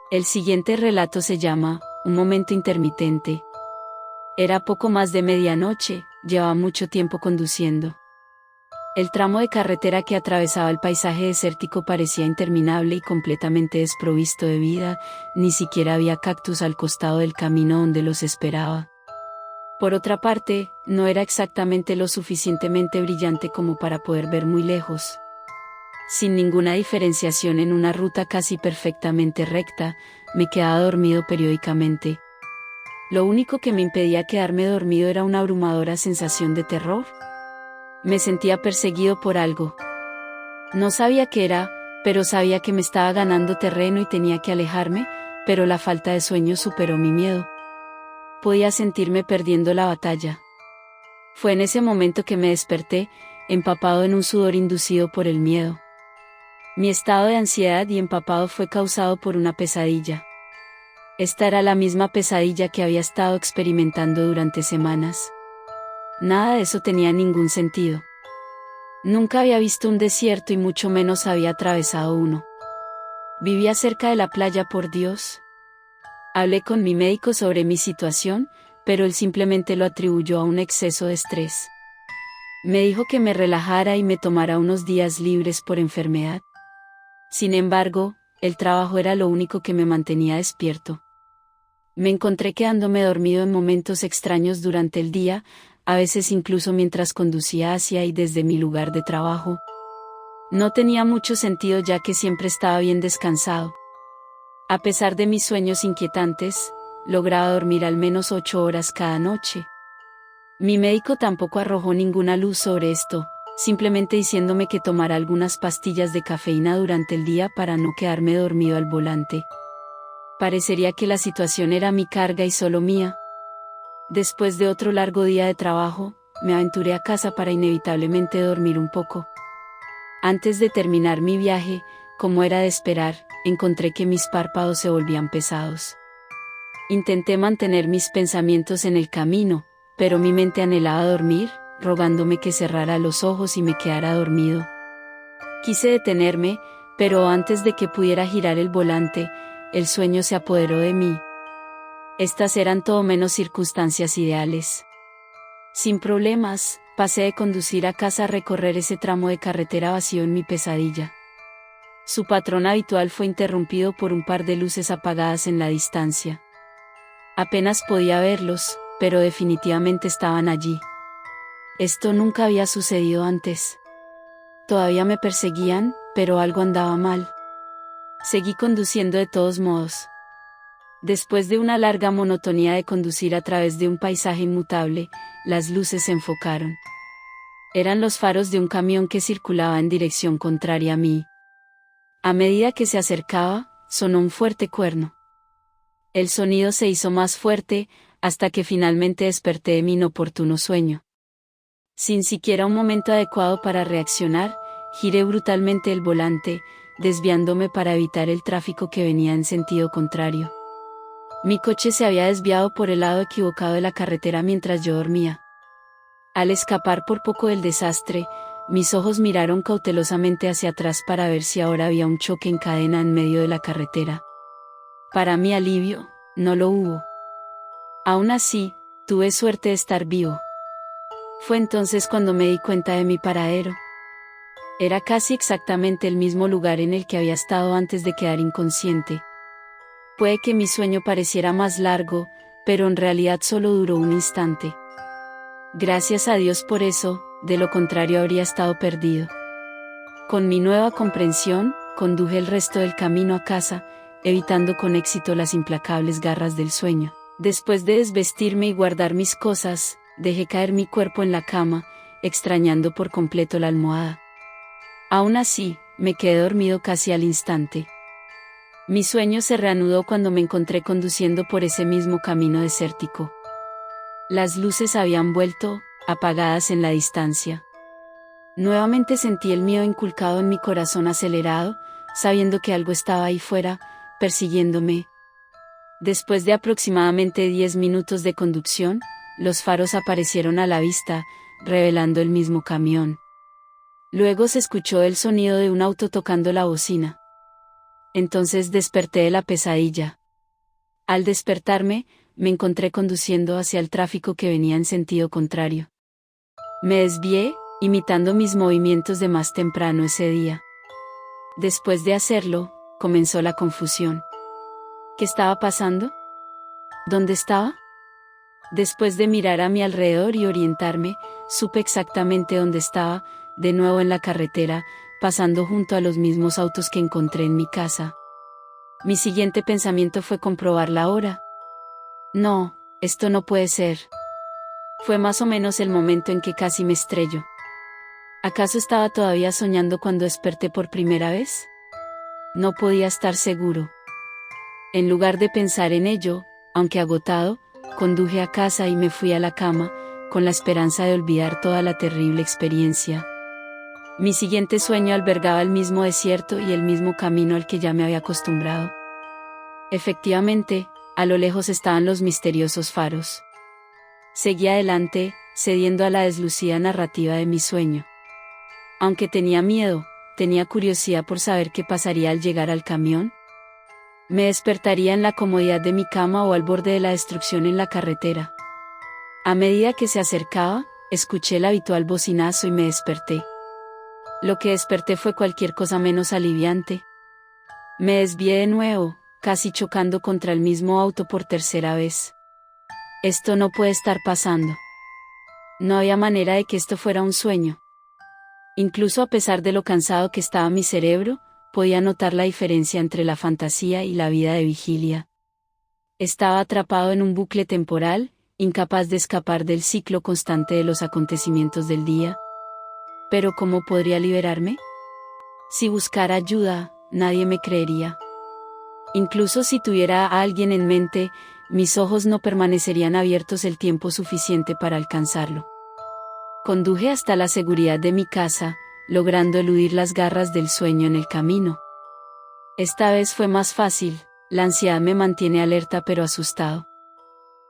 El siguiente relato se llama Un momento intermitente. Era poco más de medianoche, llevaba mucho tiempo conduciendo. El tramo de carretera que atravesaba el paisaje desértico parecía interminable y completamente desprovisto de vida, ni siquiera había cactus al costado del camino donde los esperaba. Por otra parte, no era exactamente lo suficientemente brillante como para poder ver muy lejos. Sin ninguna diferenciación en una ruta casi perfectamente recta, me quedaba dormido periódicamente. Lo único que me impedía quedarme dormido era una abrumadora sensación de terror. Me sentía perseguido por algo. No sabía qué era, pero sabía que me estaba ganando terreno y tenía que alejarme, pero la falta de sueño superó mi miedo. Podía sentirme perdiendo la batalla. Fue en ese momento que me desperté, empapado en un sudor inducido por el miedo. Mi estado de ansiedad y empapado fue causado por una pesadilla. Esta era la misma pesadilla que había estado experimentando durante semanas. Nada de eso tenía ningún sentido. Nunca había visto un desierto y mucho menos había atravesado uno. Vivía cerca de la playa, por Dios. Hablé con mi médico sobre mi situación, pero él simplemente lo atribuyó a un exceso de estrés. Me dijo que me relajara y me tomara unos días libres por enfermedad. Sin embargo, el trabajo era lo único que me mantenía despierto. Me encontré quedándome dormido en momentos extraños durante el día, a veces incluso mientras conducía hacia y desde mi lugar de trabajo. No tenía mucho sentido ya que siempre estaba bien descansado. A pesar de mis sueños inquietantes, lograba dormir al menos 8 horas cada noche. Mi médico tampoco arrojó ninguna luz sobre esto, simplemente diciéndome que tomara algunas pastillas de cafeína durante el día para no quedarme dormido al volante. Parecería que la situación era mi carga y solo mía. Después de otro largo día de trabajo, me aventuré a casa para inevitablemente dormir un poco. Antes de terminar mi viaje, como era de esperar, encontré que mis párpados se volvían pesados. Intenté mantener mis pensamientos en el camino, pero mi mente anhelaba dormir, rogándome que cerrara los ojos y me quedara dormido. Quise detenerme, pero antes de que pudiera girar el volante, el sueño se apoderó de mí. Estas eran todo menos circunstancias ideales. Sin problemas, pasé de conducir a casa a recorrer ese tramo de carretera vacío en mi pesadilla. Su patrón habitual fue interrumpido por un par de luces apagadas en la distancia. Apenas podía verlos, pero definitivamente estaban allí. Esto nunca había sucedido antes. Todavía me perseguían, pero algo andaba mal. Seguí conduciendo de todos modos. Después de una larga monotonía de conducir a través de un paisaje inmutable, las luces se enfocaron. Eran los faros de un camión que circulaba en dirección contraria a mí. A medida que se acercaba, sonó un fuerte cuerno. El sonido se hizo más fuerte, hasta que finalmente desperté de mi inoportuno sueño. Sin siquiera un momento adecuado para reaccionar, giré brutalmente el volante, desviándome para evitar el tráfico que venía en sentido contrario. Mi coche se había desviado por el lado equivocado de la carretera mientras yo dormía. Al escapar por poco del desastre, mis ojos miraron cautelosamente hacia atrás para ver si ahora había un choque en cadena en medio de la carretera. Para mi alivio, no lo hubo. Aún así, tuve suerte de estar vivo. Fue entonces cuando me di cuenta de mi paradero. Era casi exactamente el mismo lugar en el que había estado antes de quedar inconsciente. Puede que mi sueño pareciera más largo, pero en realidad solo duró un instante. Gracias a Dios por eso, de lo contrario habría estado perdido. Con mi nueva comprensión, conduje el resto del camino a casa, evitando con éxito las implacables garras del sueño. Después de desvestirme y guardar mis cosas, dejé caer mi cuerpo en la cama, extrañando por completo la almohada. Aún así, me quedé dormido casi al instante. Mi sueño se reanudó cuando me encontré conduciendo por ese mismo camino desértico. Las luces habían vuelto, apagadas en la distancia. Nuevamente sentí el miedo inculcado en mi corazón acelerado, sabiendo que algo estaba ahí fuera, persiguiéndome. Después de aproximadamente 10 minutos de conducción, los faros aparecieron a la vista, revelando el mismo camión. Luego se escuchó el sonido de un auto tocando la bocina. Entonces desperté de la pesadilla. Al despertarme, me encontré conduciendo hacia el tráfico que venía en sentido contrario. Me desvié, imitando mis movimientos de más temprano ese día. Después de hacerlo, comenzó la confusión. ¿Qué estaba pasando? ¿Dónde estaba? Después de mirar a mi alrededor y orientarme, supe exactamente dónde estaba, de nuevo en la carretera, pasando junto a los mismos autos que encontré en mi casa. Mi siguiente pensamiento fue comprobar la hora. No, esto no puede ser. Fue más o menos el momento en que casi me estrello. ¿Acaso estaba todavía soñando cuando desperté por primera vez? No podía estar seguro. En lugar de pensar en ello, aunque agotado, conduje a casa y me fui a la cama, con la esperanza de olvidar toda la terrible experiencia. Mi siguiente sueño albergaba el mismo desierto y el mismo camino al que ya me había acostumbrado. Efectivamente, a lo lejos estaban los misteriosos faros. Seguí adelante, cediendo a la deslucida narrativa de mi sueño. Aunque tenía miedo, tenía curiosidad por saber qué pasaría al llegar al camión. ¿Me despertaría en la comodidad de mi cama o al borde de la destrucción en la carretera? A medida que se acercaba, escuché el habitual bocinazo y me desperté. Lo que desperté fue cualquier cosa menos aliviante. Me desvié de nuevo, casi chocando contra el mismo auto por tercera vez. Esto no puede estar pasando. No había manera de que esto fuera un sueño. Incluso a pesar de lo cansado que estaba mi cerebro, podía notar la diferencia entre la fantasía y la vida de vigilia. Estaba atrapado en un bucle temporal, incapaz de escapar del ciclo constante de los acontecimientos del día. ¿Pero cómo podría liberarme? Si buscara ayuda, nadie me creería. Incluso si tuviera a alguien en mente, mis ojos no permanecerían abiertos el tiempo suficiente para alcanzarlo. Conduje hasta la seguridad de mi casa, logrando eludir las garras del sueño en el camino. Esta vez fue más fácil, la ansiedad me mantiene alerta pero asustado.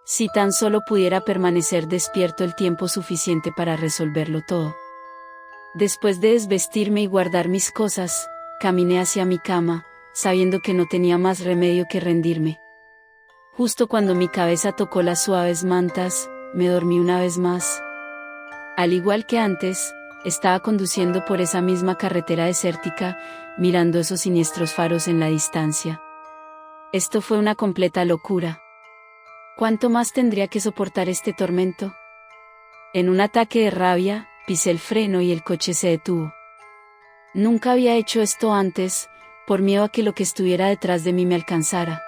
Si tan solo pudiera permanecer despierto el tiempo suficiente para resolverlo todo. Después de desvestirme y guardar mis cosas, caminé hacia mi cama, sabiendo que no tenía más remedio que rendirme. Justo cuando mi cabeza tocó las suaves mantas, me dormí una vez más. Al igual que antes, estaba conduciendo por esa misma carretera desértica, mirando esos siniestros faros en la distancia. Esto fue una completa locura. ¿Cuánto más tendría que soportar este tormento? En un ataque de rabia, pisé el freno y el coche se detuvo. Nunca había hecho esto antes, por miedo a que lo que estuviera detrás de mí me alcanzara.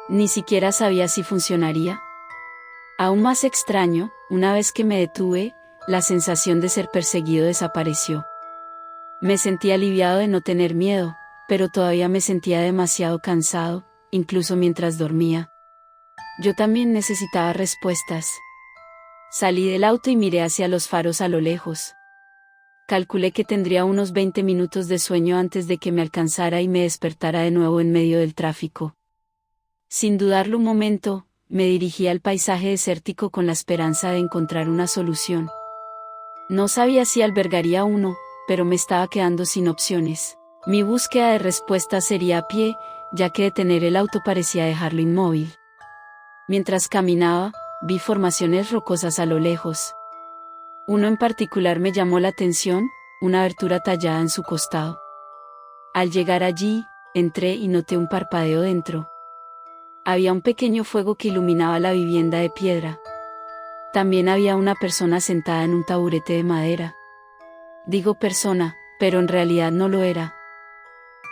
Ni siquiera sabía si funcionaría. Aún más extraño, una vez que me detuve, la sensación de ser perseguido desapareció. Me sentí aliviado de no tener miedo, pero todavía me sentía demasiado cansado, incluso mientras dormía. Yo también necesitaba respuestas. Salí del auto y miré hacia los faros a lo lejos. Calculé que tendría unos 20 minutos de sueño antes de que me alcanzara y me despertara de nuevo en medio del tráfico. Sin dudarlo un momento, me dirigí al paisaje desértico con la esperanza de encontrar una solución. No sabía si albergaría uno, pero me estaba quedando sin opciones. Mi búsqueda de respuestas sería a pie, ya que detener el auto parecía dejarlo inmóvil. Mientras caminaba, vi formaciones rocosas a lo lejos. Uno en particular me llamó la atención, una abertura tallada en su costado. Al llegar allí, entré y noté un parpadeo dentro. Había un pequeño fuego que iluminaba la vivienda de piedra. También había una persona sentada en un taburete de madera. Digo persona, pero en realidad no lo era.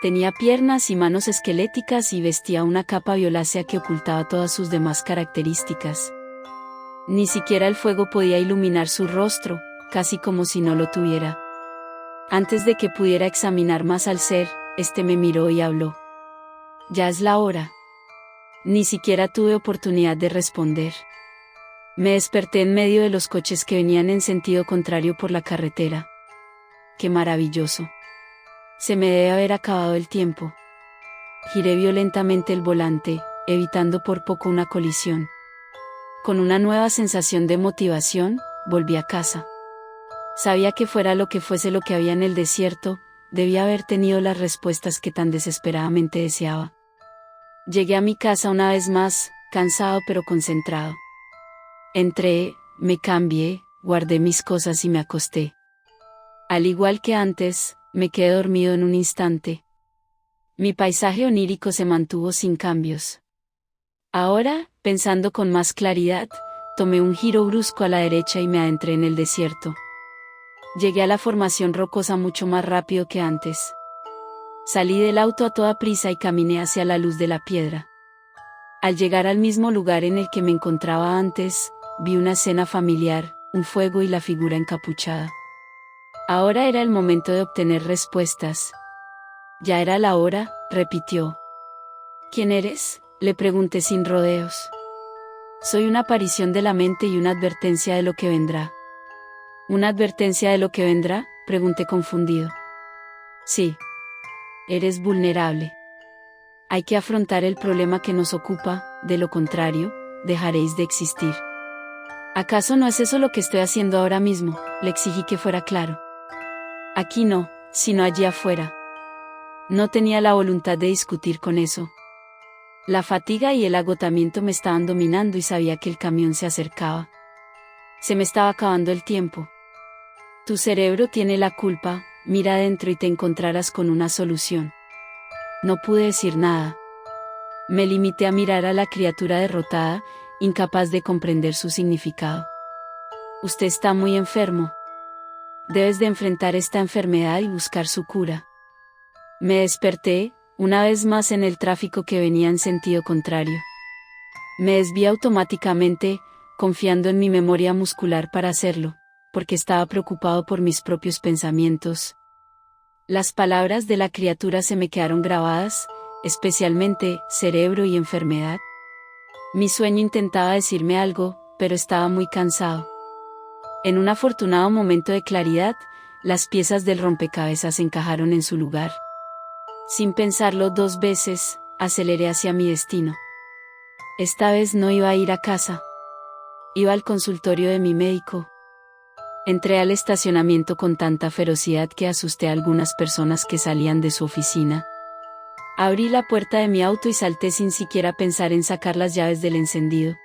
Tenía piernas y manos esqueléticas y vestía una capa violácea que ocultaba todas sus demás características. Ni siquiera el fuego podía iluminar su rostro, casi como si no lo tuviera. Antes de que pudiera examinar más al ser, este me miró y habló. Ya es la hora. Ni siquiera tuve oportunidad de responder. Me desperté en medio de los coches que venían en sentido contrario por la carretera. ¡Qué maravilloso! Se me debe haber acabado el tiempo. Giré violentamente el volante, evitando por poco una colisión. Con una nueva sensación de motivación, volví a casa. Sabía que fuera lo que fuese lo que había en el desierto, debía haber tenido las respuestas que tan desesperadamente deseaba. Llegué a mi casa una vez más, cansado pero concentrado. Entré, me cambié, guardé mis cosas y me acosté. Al igual que antes, me quedé dormido en un instante. Mi paisaje onírico se mantuvo sin cambios. Ahora, pensando con más claridad, tomé un giro brusco a la derecha y me adentré en el desierto. Llegué a la formación rocosa mucho más rápido que antes. Salí del auto a toda prisa y caminé hacia la luz de la piedra. Al llegar al mismo lugar en el que me encontraba antes, vi una escena familiar, un fuego y la figura encapuchada. Ahora era el momento de obtener respuestas. Ya era la hora, repitió. ¿Quién eres?, le pregunté sin rodeos. Soy una aparición de la mente y una advertencia de lo que vendrá. ¿Una advertencia de lo que vendrá?, pregunté confundido. Sí. Eres vulnerable. Hay que afrontar el problema que nos ocupa, de lo contrario, dejaréis de existir. ¿Acaso no es eso lo que estoy haciendo ahora mismo?, le exigí que fuera claro. Aquí no, sino allí afuera. No tenía la voluntad de discutir con eso. La fatiga y el agotamiento me estaban dominando y sabía que el camión se acercaba. Se me estaba acabando el tiempo. Tu cerebro tiene la culpa, mira adentro y te encontrarás con una solución. No pude decir nada. Me limité a mirar a la criatura derrotada, incapaz de comprender su significado. Usted está muy enfermo. Debes de enfrentar esta enfermedad y buscar su cura. Me desperté, una vez más en el tráfico que venía en sentido contrario. Me desvié automáticamente, confiando en mi memoria muscular para hacerlo, porque estaba preocupado por mis propios pensamientos. Las palabras de la criatura se me quedaron grabadas, especialmente cerebro y enfermedad. Mi sueño intentaba decirme algo, pero estaba muy cansado. En un afortunado momento de claridad, las piezas del rompecabezas encajaron en su lugar. Sin pensarlo 2 veces, aceleré hacia mi destino. Esta vez no iba a ir a casa. Iba al consultorio de mi médico. Entré al estacionamiento con tanta ferocidad que asusté a algunas personas que salían de su oficina. Abrí la puerta de mi auto y salté sin siquiera pensar en sacar las llaves del encendido.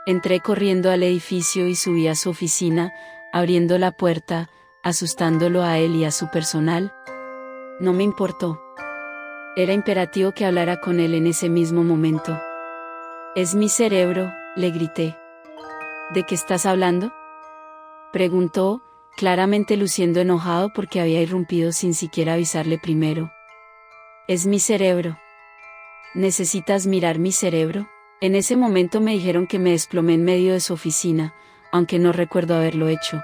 Entré corriendo al edificio y subí a su oficina, abriendo la puerta, asustándolo a él y a su personal. No me importó. Era imperativo que hablara con él en ese mismo momento. «Es mi cerebro», le grité. «¿De qué estás hablando?», preguntó, claramente luciendo enojado porque había irrumpido sin siquiera avisarle primero. «Es mi cerebro». «¿Necesitas mirar mi cerebro?». En ese momento me dijeron que me desplomé en medio de su oficina, aunque no recuerdo haberlo hecho.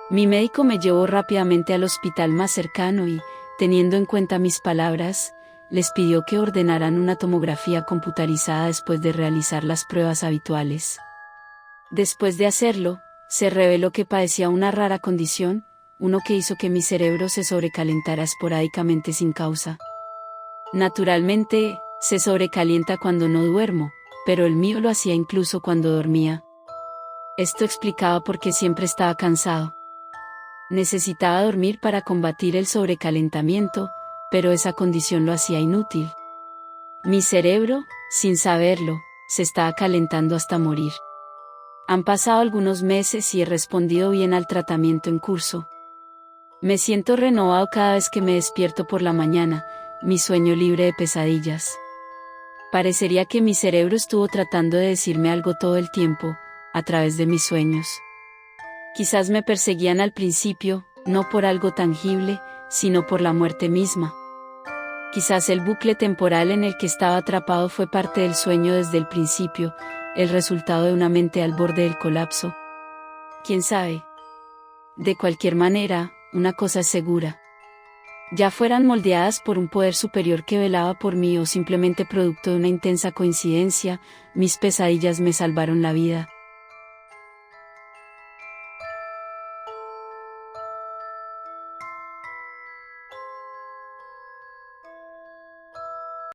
Mi médico me llevó rápidamente al hospital más cercano y, teniendo en cuenta mis palabras, les pidió que ordenaran una tomografía computarizada después de realizar las pruebas habituales. Después de hacerlo, se reveló que padecía una rara condición, uno que hizo que mi cerebro se sobrecalentara esporádicamente sin causa. Naturalmente, se sobrecalienta cuando no duermo, pero el mío lo hacía incluso cuando dormía. Esto explicaba por qué siempre estaba cansado. Necesitaba dormir para combatir el sobrecalentamiento, pero esa condición lo hacía inútil. Mi cerebro, sin saberlo, se estaba calentando hasta morir. Han pasado algunos meses y he respondido bien al tratamiento en curso. Me siento renovado cada vez que me despierto por la mañana, mi sueño libre de pesadillas. Parecería que mi cerebro estuvo tratando de decirme algo todo el tiempo, a través de mis sueños. Quizás me perseguían al principio, no por algo tangible, sino por la muerte misma. Quizás el bucle temporal en el que estaba atrapado fue parte del sueño desde el principio, el resultado de una mente al borde del colapso. ¿Quién sabe? De cualquier manera, una cosa es segura. Ya fueran moldeadas por un poder superior que velaba por mí o simplemente producto de una intensa coincidencia, mis pesadillas me salvaron la vida.